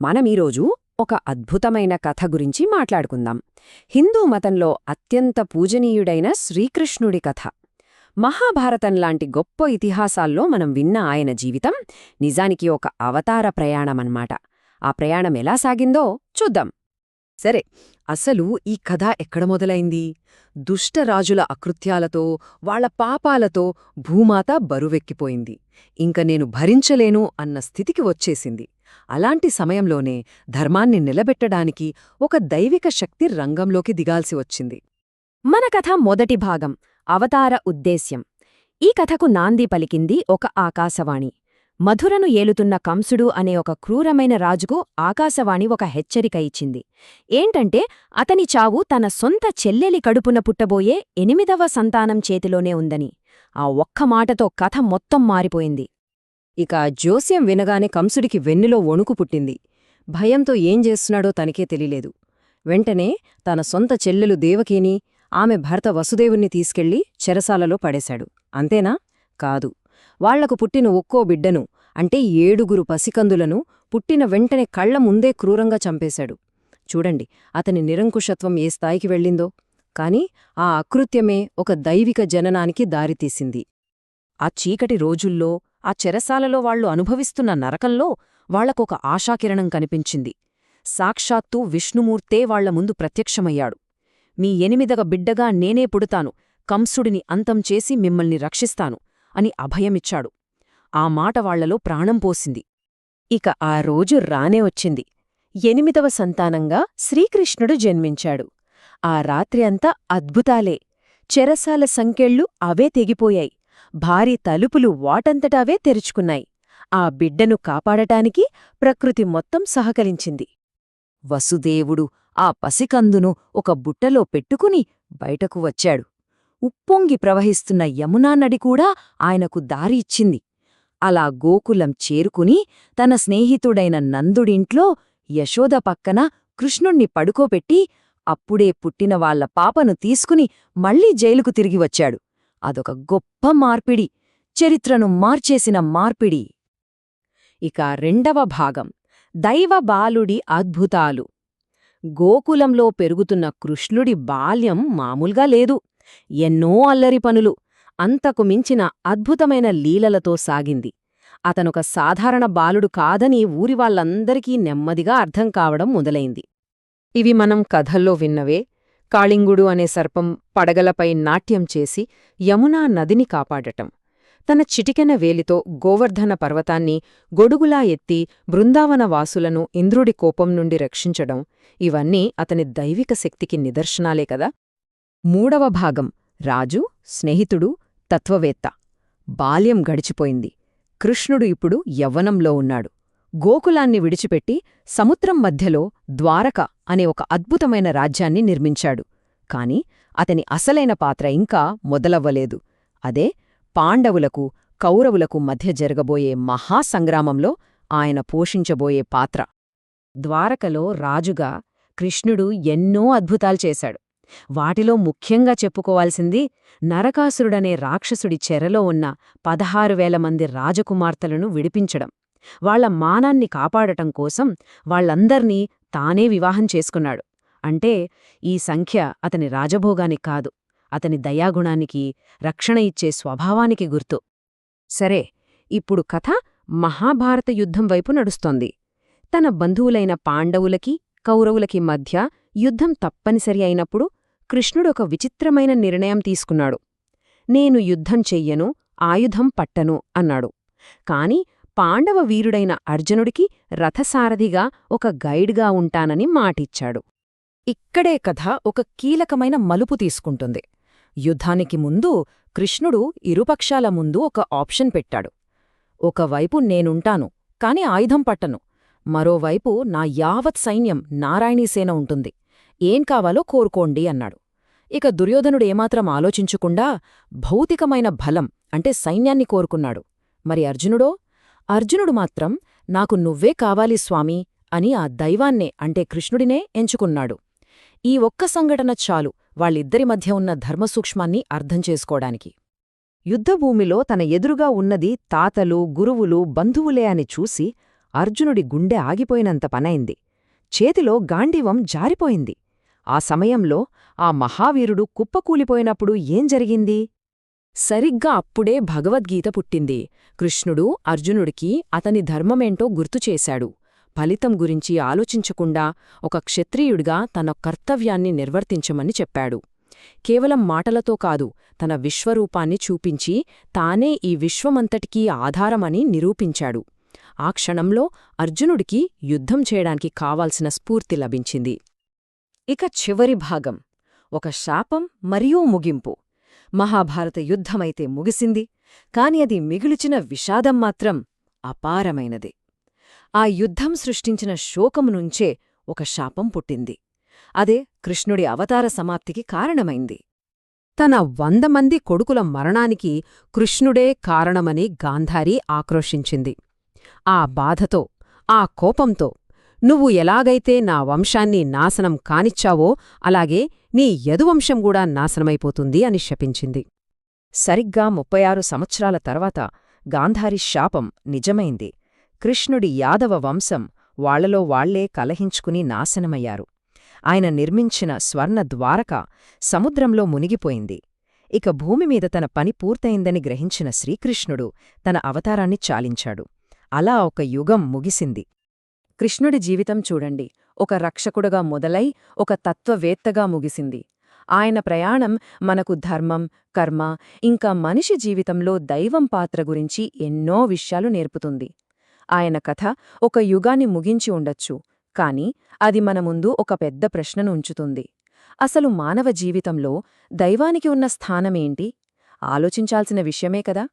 మనమీరోజు ఒక అద్భుతమైన కథ గురించి మాట్లాడుకుందాం. హిందూ మతంలో అత్యంత పూజనీయుడైన శ్రీకృష్ణుడి కథ. మహాభారతంలాంటి గొప్ప ఇతిహాసాల్లో మనం విన్న ఆయన జీవితం నిజానికి ఒక అవతార ప్రయాణమన్నమాట. ఆ ప్రయాణం ఎలా సాగిందో చూద్దాం. సరే, అసలు ఈ కథ ఎక్కడ మొదలైంది? దుష్టరాజుల అకృత్యాలతో, వాళ్ల పాపాలతో భూమాత బరువెక్కిపోయింది. ఇంక నేను భరించలేను అన్న స్థితికి వచ్చేసింది. అలాంటి సమయంలోనే ధర్మాన్ని నిలబెట్టడానికి ఒక దైవిక శక్తి రంగంలోకి దిగాల్సి వచ్చింది. మన కథ మొదటి భాగం, అవతార ఉద్దేశ్యం. ఈ కథకు నాంది పలికింది ఒక ఆకాశవాణి. మధురను ఏలుతున్న కంసుడు అనే ఒక క్రూరమైన రాజుకు ఆకాశవాణి ఒక హెచ్చరిక ఇచ్చింది. ఏంటంటే అతని చావు తన సొంత చెల్లెలి కడుపున పుట్టబోయే 8వ సంతానం చేతిలోనే ఉందని. ఆ ఒక్క మాటతో కథ మొత్తం మారిపోయింది. ఇక జోస్యం వినగానే కంసుడికి వెన్నులో వణుకు పుట్టింది. భయంతో ఏం చేస్తున్నాడో తనకే తెలియలేదు. వెంటనే తన సొంత చెల్లెలు దేవకీని, ఆమె భర్త వసుదేవుణ్ణి తీసుకెళ్లి చెరసాలలో పడేశాడు. అంతేనా? కాదు. వాళ్లకు పుట్టిన ఒక్కో బిడ్డను, అంటే 7 పసికందులను పుట్టిన వెంటనే కళ్ల ముందే క్రూరంగా చంపేశాడు. చూడండి అతని నిరంకుశత్వం ఏ స్థాయికి వెళ్ళిందో. కాని ఆ అకృత్యమే ఒక దైవిక జననానికి దారితీసింది. ఆ చీకటి రోజుల్లో, ఆ చెరసాలలో వాళ్లు అనుభవిస్తున్న నరకంలో వాళ్లకొక ఆశాకిరణం కనిపించింది. సాక్షాత్తూ విష్ణుమూర్తే వాళ్ల ముందు ప్రత్యక్షమయ్యాడు. మీ 8వ బిడ్డగా నేనే పుడతాను, కంసుడిని అంతం చేసి మిమ్మల్ని రక్షిస్తాను అని అభయమిచ్చాడు. ఆ మాట వాళ్లలో ప్రాణం పోసింది. ఇక ఆ రోజు రానే వచ్చింది. 8వ సంతానంగా శ్రీకృష్ణుడు జన్మించాడు. ఆ రాత్రి అంతా అద్భుతాలే. చెరసాల సంకెళ్ళు అవే తెగిపోయాయి. భారీ తలుపులు వాటంతటావే తెరుచుకున్నాయి. ఆ బిడ్డను కాపాడటానికి ప్రకృతి మొత్తం సహకరించింది. వసుదేవుడు ఆ పసికందును ఒక బుట్టలో పెట్టుకుని బయటకు వచ్చాడు. ఉప్పొంగి ప్రవహిస్తున్న యమునా నది కూడా ఆయనకు దారి ఇచ్చింది. అలా గోకులం చేరుకుని తన స్నేహితుడైన నందుడింట్లో యశోద పక్కన కృష్ణుణ్ణి పడుకోపెట్టి అప్పుడే పుట్టిన వాళ్ల పాపను తీసుకుని మళ్లీ జైలుకు తిరిగి వచ్చాడు. అదొక గొప్ప మార్పిడి, చరిత్రను మార్చేసిన మార్పిడి. ఇక 2వ భాగం, దైవ బాలుడి అద్భుతాలు. గోకులంలో పెరుగుతున్న కృష్ణుడి బాల్యం మామూలుగా లేదు. ఎన్నో అల్లరి పనులు, అంతకు మించిన అద్భుతమైన లీలలతో సాగింది. అతనొక సాధారణ బాలుడు కాదని ఊరివాళ్లందరికీ నెమ్మదిగా అర్థం కావడం మొదలైంది. ఇవి మనం కథల్లో విన్నవే. కాళింగుడు అనే సర్పం పడగలపై నాట్యం చేసి యమునా నదిని కాపాడటం, తన చిటికెన వేలితో గోవర్ధన పర్వతాన్ని గొడుగులా ఎత్తి బృందావన వాసులను ఇంద్రుడి కోపం నుండి రక్షించడం, ఇవన్నీ అతని దైవిక శక్తికి నిదర్శనాలే కదా. 3వ భాగం, రాజు, స్నేహితుడు, తత్వవేత్త. బాల్యం గడిచిపోయింది. కృష్ణుడు ఇప్పుడు యవ్వనంలో ఉన్నాడు. గోకులాన్ని విడిచిపెట్టి సముద్రం మధ్యలో ద్వారక అనే ఒక అద్భుతమైన రాజ్యాన్ని నిర్మించాడు. కాని అతని అసలైన పాత్ర ఇంకా మొదలవ్వలేదు. అదే పాండవులకు, కౌరవులకు మధ్య జరగబోయే మహాసంగ్రామంలో ఆయన పోషించబోయే పాత్ర. ద్వారకలో రాజుగా కృష్ణుడు ఎన్నో అద్భుతాలు చేశాడు. వాటిలో ముఖ్యంగా చెప్పుకోవాల్సింది నరకాసురుడనే రాక్షసుడి చెరలో ఉన్న 16,000 మంది రాజకుమార్తెలను విడిపించడం. వాళ్ల మానాన్ని కాపాడటం కోసం వాళ్లందర్నీ తానే వివాహం చేసుకున్నాడు. అంటే ఈ సంఖ్య అతని రాజభోగానికి కాదు, అతని దయాగుణానికి, రక్షణ ఇచ్చే స్వభావానికి గుర్తు. సరే, ఇప్పుడు కథ మహాభారత యుద్ధం వైపు నడుస్తోంది. తన బంధువులైన పాండవులకి, కౌరవులకి మధ్య యుద్ధం తప్పనిసరి అయినప్పుడు కృష్ణుడొక విచిత్రమైన నిర్ణయం తీసుకున్నాడు. నేను యుద్ధం చెయ్యను, ఆయుధం పట్టను అన్నాడు. కాని పాండవ వీరుడైన అర్జునుడికి రథసారథిగా ఒక గైడ్గా ఉంటానని మాటిచ్చాడు. ఇక్కడే కథ ఒక కీలకమైన మలుపు తీసుకుంటుంది. యుద్ధానికి ముందు కృష్ణుడు ఇరుపక్షాల ముందు ఒక ఆప్షన్ పెట్టాడు. ఒకవైపు నేనుంటాను, కాని ఆయుధం పట్టను. మరోవైపు నా యావత్ సైన్యం నారాయణీసేన ఉంటుంది. ఏం కావాలో కోరుకోండి అన్నాడు. ఇక దుర్యోధనుడేమాత్రం ఆలోచించకుండా భౌతికమైన బలం అంటే సైన్యాన్ని కోరుకున్నాడు. మరి అర్జునుడు మాత్రం నాకు నువ్వే కావాలి స్వామీ అని ఆ దైవాన్నే అంటే కృష్ణుడినే ఎంచుకున్నాడు. ఈ ఒక్క సంఘటన చాలు వాళ్ళిద్దరి మధ్య ఉన్న ధర్మసూక్ష్మాన్ని అర్థం చేసుకోవడానికి. యుద్ధభూమిలో తన ఎదురుగా ఉన్నది తాతలు, గురువులు, బంధువులే అని చూసి అర్జునుడి గుండె ఆగిపోయినంత పనైంది. చేతిలో గాండీవం జారిపోయింది. ఆ సమయంలో ఆ మహావీరుడు కుప్పకూలిపోయినప్పుడు ఏం జరిగింది? సరిగ్గా అప్పుడే భగవద్గీత పుట్టింది. కృష్ణుడు అర్జునుడికి అతని ధర్మమేంటో గుర్తుచేశాడు. ఫలితం గురించి ఆలోచించకుండా ఒక క్షత్రియుడిగా తన కర్తవ్యాన్ని నిర్వర్తించమని చెప్పాడు. కేవలం మాటలతో కాదు, తన విశ్వరూపాన్ని చూపించి తానే ఈ విశ్వమంతటికీ ఆధారమని నిరూపించాడు. ఆ క్షణంలో అర్జునుడికి యుద్ధం చేయడానికి కావాల్సిన స్ఫూర్తి లభించింది. ఇక చివరి భాగం, ఒక శాపం మరియు ముగింపు. మహాభారత యుద్ధమైతే ముగిసింది, కాని అది మిగిల్చిన విషాదం మాత్రం అపారమైనది. ఆ యుద్ధం సృష్టించిన శోకం నుంచే ఒక శాపం పుట్టింది. అదే కృష్ణుడి అవతార సమాప్తికి కారణమైంది. తన 100 మంది కొడుకుల మరణానికి కృష్ణుడే కారణమని గాంధారి ఆక్రోశించింది. ఆ బాధతో, ఆ కోపంతో, నువ్వు ఎలాగైతే నా వంశాన్ని నాశనం కానిచ్చావో అలాగే నీ యదువంశం కూడా నాశనమైపోతుంది అని శపించింది. సరిగ్గా 36 సంవత్సరాల తర్వాత గాంధారి శాపం నిజమైంది. కృష్ణుడి యాదవ వంశం వాళ్లలో వాళ్లే కలహించుకుని నాశనమయ్యారు. ఆయన నిర్మించిన స్వర్ణ ద్వారక సముద్రంలో మునిగిపోయింది. ఇక భూమిమీద తన పని పూర్తయిందని గ్రహించిన శ్రీకృష్ణుడు తన అవతారాన్ని చాలించాడు. అలా ఒక యుగం ముగిసింది. కృష్ణుడి జీవితం చూడండి, ఒక రక్షకుడుగా మొదలై ఒక తత్వవేత్తగా ముగిసింది. ఆయన ప్రయాణం మనకు ధర్మం, కర్మ, ఇంకా మనిషి జీవితంలో దైవం పాత్ర గురించి ఎన్నో విషయాలు నేర్పుతుంది. ఆయన కథ ఒక యుగాన్ని ముగించి ఉండొచ్చు, కాని అది మన ముందు ఒక పెద్ద ప్రశ్నను ఉంచుతుంది. అసలు మానవ జీవితంలో దైవానికి ఉన్న స్థానమేంటి? ఆలోచించాల్సిన విషయమే కదా.